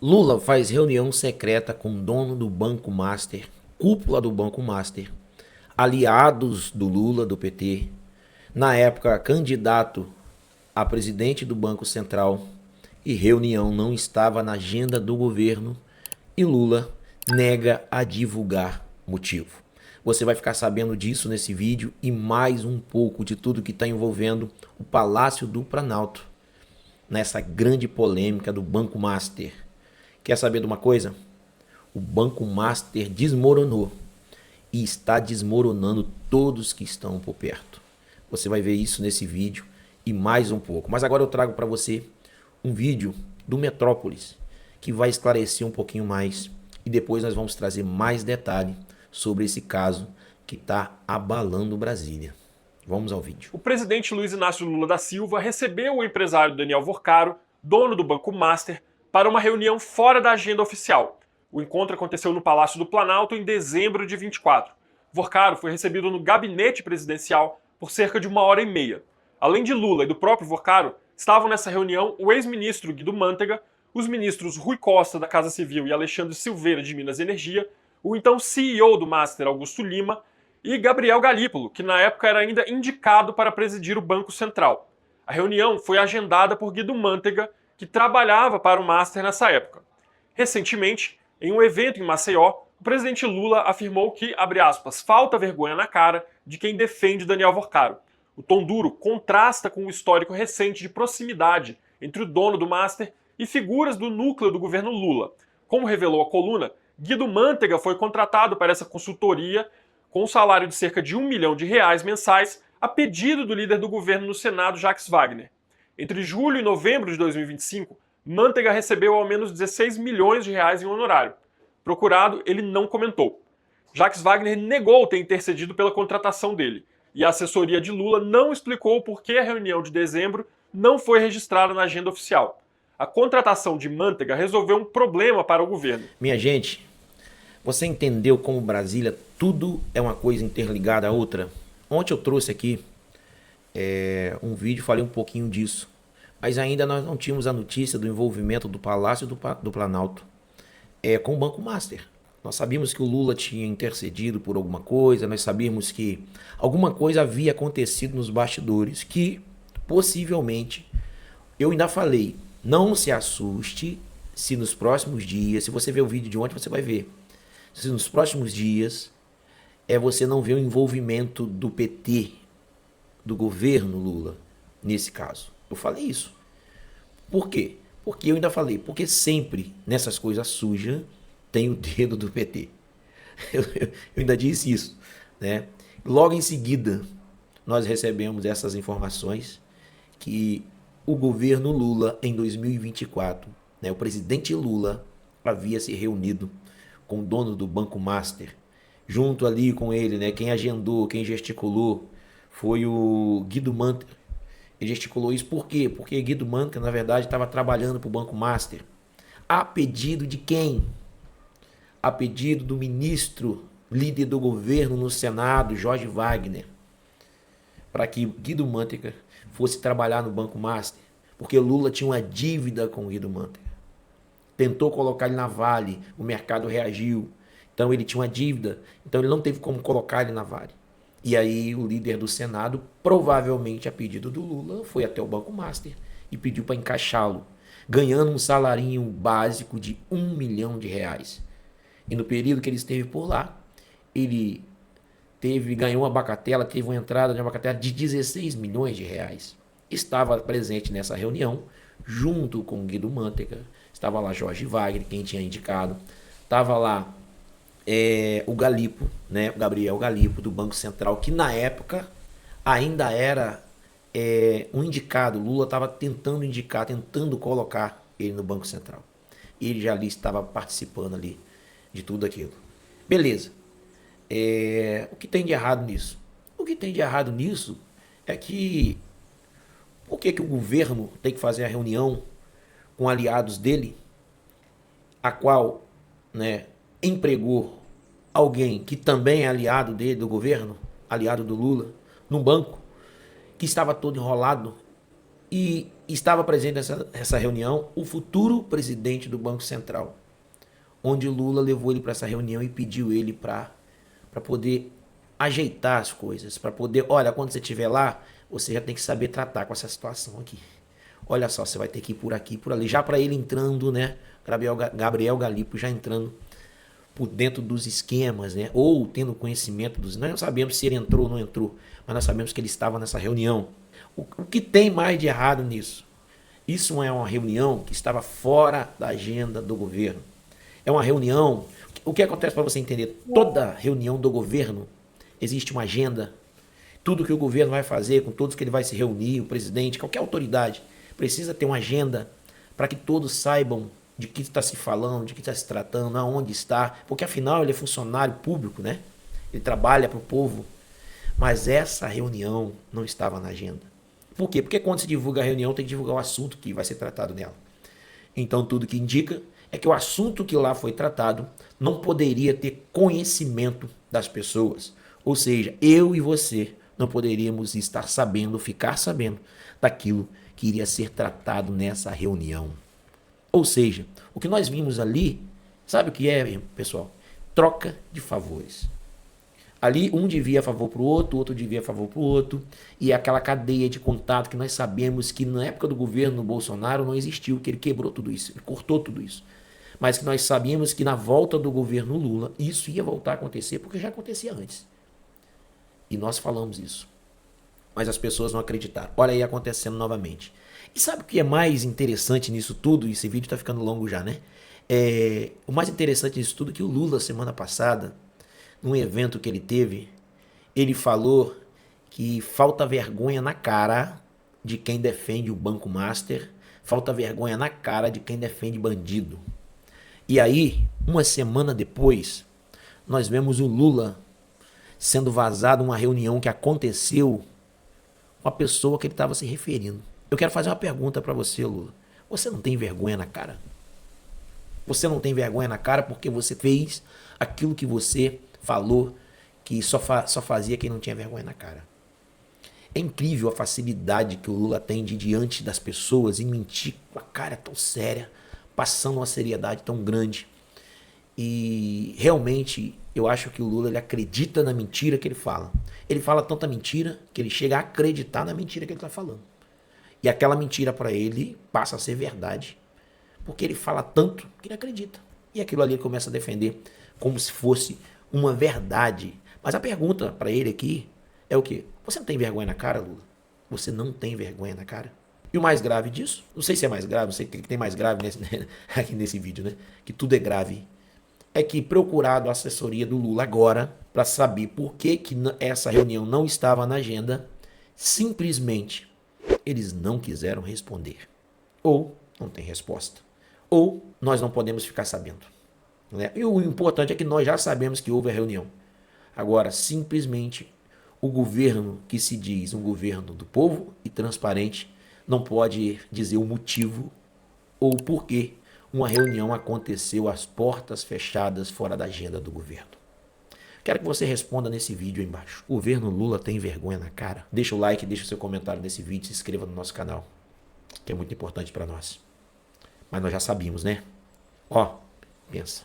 Lula faz reunião secreta com o dono do Banco Master, cúpula do Banco Master, aliados do Lula, do PT, na época candidato a presidente do Banco Central, e reunião não estava na agenda do governo e Lula nega a divulgar motivo. Você vai ficar sabendo disso nesse vídeo e mais um pouco de tudo que está envolvendo o Palácio do Planalto nessa grande polêmica do Banco Master. Quer saber de uma coisa? O Banco Master desmoronou e está desmoronando todos que estão por perto. Você vai ver isso nesse vídeo e mais um pouco. Mas agora eu trago para você um vídeo do Metrópolis que vai esclarecer um pouquinho mais e depois nós vamos trazer mais detalhe sobre esse caso que está abalando Brasília. Vamos ao vídeo. O presidente Luiz Inácio Lula da Silva recebeu o empresário Daniel Vorcaro, dono do Banco Master, para uma reunião fora da agenda oficial. O encontro aconteceu no Palácio do Planalto em dezembro de 24. Vorcaro foi recebido no gabinete presidencial por cerca de 1h30. Além de Lula e do próprio Vorcaro, estavam nessa reunião o ex-ministro Guido Mantega, os ministros Rui Costa da Casa Civil e Alexandre Silveira de Minas e Energia, o então CEO do Master Augusto Lima e Gabriel Galípolo, que na época era ainda indicado para presidir o Banco Central. A reunião foi agendada por Guido Mantega, que trabalhava para o Master nessa época. Recentemente, em um evento em Maceió, o presidente Lula afirmou que, abre aspas, falta vergonha na cara de quem defende Daniel Vorcaro. O tom duro contrasta com o histórico recente de proximidade entre o dono do Master e figuras do núcleo do governo Lula. Como revelou a coluna, Guido Mantega foi contratado para essa consultoria com um salário de cerca de R$ 1 milhão mensais a pedido do líder do governo no Senado, Jacques Wagner. Entre julho e novembro de 2025, Mantega recebeu ao menos 16 milhões de reais em honorário. Procurado, ele não comentou. Jacques Wagner negou ter intercedido pela contratação dele, e a assessoria de Lula não explicou por que a reunião de dezembro não foi registrada na agenda oficial. A contratação de Mantega resolveu um problema para o governo. Minha gente, você entendeu como Brasília tudo é uma coisa interligada à outra? Ontem eu trouxe aqui um vídeo, falei um pouquinho disso. Mas ainda nós não tínhamos a notícia do envolvimento do Palácio do Planalto com o Banco Master. Nós sabíamos que o Lula tinha intercedido por alguma coisa, nós sabíamos que alguma coisa havia acontecido nos bastidores, que possivelmente, eu ainda falei, não se assuste se nos próximos dias, se você ver o vídeo de ontem você vai ver, se nos próximos dias você não vê o envolvimento do PT, do governo Lula, nesse caso. Eu falei isso. Por quê? Porque eu ainda falei, porque sempre nessas coisas sujas tem o dedo do PT. Eu ainda disse isso, né? Logo em seguida, nós recebemos essas informações que o governo Lula, em 2024, né, o presidente Lula havia se reunido com o dono do Banco Master, junto ali com ele, né, quem agendou, quem gesticulou, foi o Guido Mantega. Ele gesticulou isso por quê? Porque Guido Mantega, na verdade, estava trabalhando para o Banco Master. A pedido de quem? A pedido do ministro, líder do governo no Senado, Jorge Wagner, para que Guido Mantega fosse trabalhar no Banco Master, porque Lula tinha uma dívida com Guido Mantega. Tentou colocar ele na Vale, o mercado reagiu. Então ele tinha uma dívida, então ele não teve como colocar ele na Vale. E aí o líder do Senado, provavelmente a pedido do Lula, foi até o Banco Master e pediu para encaixá-lo, ganhando um salarinho básico de R$ 1 milhão. E no período que ele esteve por lá, ele ganhou uma bacatela, teve uma entrada de uma bacatela de R$ 16 milhões. Estava presente nessa reunião, junto com Guido Mantega, estava lá Jorge Wagner, quem tinha indicado, estava lá o Galipo, né, o Gabriel Galipo, do Banco Central, que na época ainda era um indicado. Lula estava tentando indicar, tentando colocar ele no Banco Central. Ele já ali estava participando ali de tudo aquilo. Beleza. O que tem de errado nisso? O que tem de errado nisso é que por que o governo tem que fazer a reunião com aliados dele, a qual, né, empregou alguém que também é aliado dele, do governo, aliado do Lula, num banco que estava todo enrolado, E estava presente nessa reunião o futuro presidente do Banco Central, onde Lula levou ele para essa reunião e pediu ele para poder ajeitar as coisas, para poder, olha, quando você estiver lá, você já tem que saber tratar com essa situação aqui. Olha só, você vai ter que ir por aqui, por ali, já para ele entrando, né? Gabriel Galípolo já entrando por dentro dos esquemas, né? Ou tendo conhecimento dos... Nós não sabemos se ele entrou ou não entrou, mas nós sabemos que ele estava nessa reunião. O que tem mais de errado nisso? Isso é uma reunião que estava fora da agenda do governo. É uma reunião... O que acontece para você entender? Toda reunião do governo existe uma agenda. Tudo que o governo vai fazer, com todos que ele vai se reunir, o presidente, qualquer autoridade, precisa ter uma agenda para que todos saibam de que está se falando, de que está se tratando, aonde está, porque afinal ele é funcionário público, né? Ele trabalha para o povo. Mas essa reunião não estava na agenda. Por quê? Porque quando se divulga a reunião, tem que divulgar o assunto que vai ser tratado nela. Então tudo que indica é que o assunto que lá foi tratado não poderia ter conhecimento das pessoas. Ou seja, eu e você não poderíamos estar sabendo, ficar sabendo daquilo que iria ser tratado nessa reunião. Ou seja, o que nós vimos ali, sabe o que é, pessoal? Troca de favores. Ali um devia a favor para o outro devia a favor para o outro, e aquela cadeia de contato que nós sabemos que na época do governo Bolsonaro não existiu, que ele quebrou tudo isso, ele cortou tudo isso. Mas que nós sabíamos que na volta do governo Lula isso ia voltar a acontecer, porque já acontecia antes. E nós falamos isso. Mas as pessoas não acreditaram. Olha aí acontecendo novamente. E sabe o que é mais interessante nisso tudo? Esse vídeo está ficando longo já, né? O mais interessante nisso tudo é que o Lula, semana passada, num evento que ele teve, ele falou que falta vergonha na cara de quem defende o Banco Master, falta vergonha na cara de quem defende bandido. E aí, uma semana depois, nós vemos o Lula sendo vazado uma reunião que aconteceu com a pessoa que ele estava se referindo. Eu quero fazer uma pergunta para você, Lula. Você não tem vergonha na cara? Você não tem vergonha na cara porque você fez aquilo que você falou que só fazia quem não tinha vergonha na cara. É incrível a facilidade que o Lula tem de diante das pessoas e mentir com a cara tão séria, passando uma seriedade tão grande. E realmente eu acho que o Lula ele acredita na mentira que ele fala. Ele fala tanta mentira que ele chega a acreditar na mentira que ele está falando. E aquela mentira para ele passa a ser verdade. Porque ele fala tanto que ele acredita. E aquilo ali ele começa a defender como se fosse uma verdade. Mas a pergunta para ele aqui é o quê? Você não tem vergonha na cara, Lula? Você não tem vergonha na cara? E o mais grave disso, não sei se é mais grave, não sei o que tem mais grave aqui nesse vídeo, né? Que tudo é grave. É que procurado a assessoria do Lula agora para saber por que essa reunião não estava na agenda, simplesmente eles não quiseram responder. Ou não tem resposta. Ou nós não podemos ficar sabendo. Né? E o importante é que nós já sabemos que houve a reunião. Agora, simplesmente, o governo que se diz um governo do povo e transparente não pode dizer o motivo ou o porquê uma reunião aconteceu às portas fechadas fora da agenda do governo. Quero que você responda nesse vídeo aí embaixo. O governo Lula tem vergonha na cara? Deixa o like, deixa o seu comentário nesse vídeo, se inscreva no nosso canal, que é muito importante para nós. Mas nós já sabíamos, né? Ó, pensa.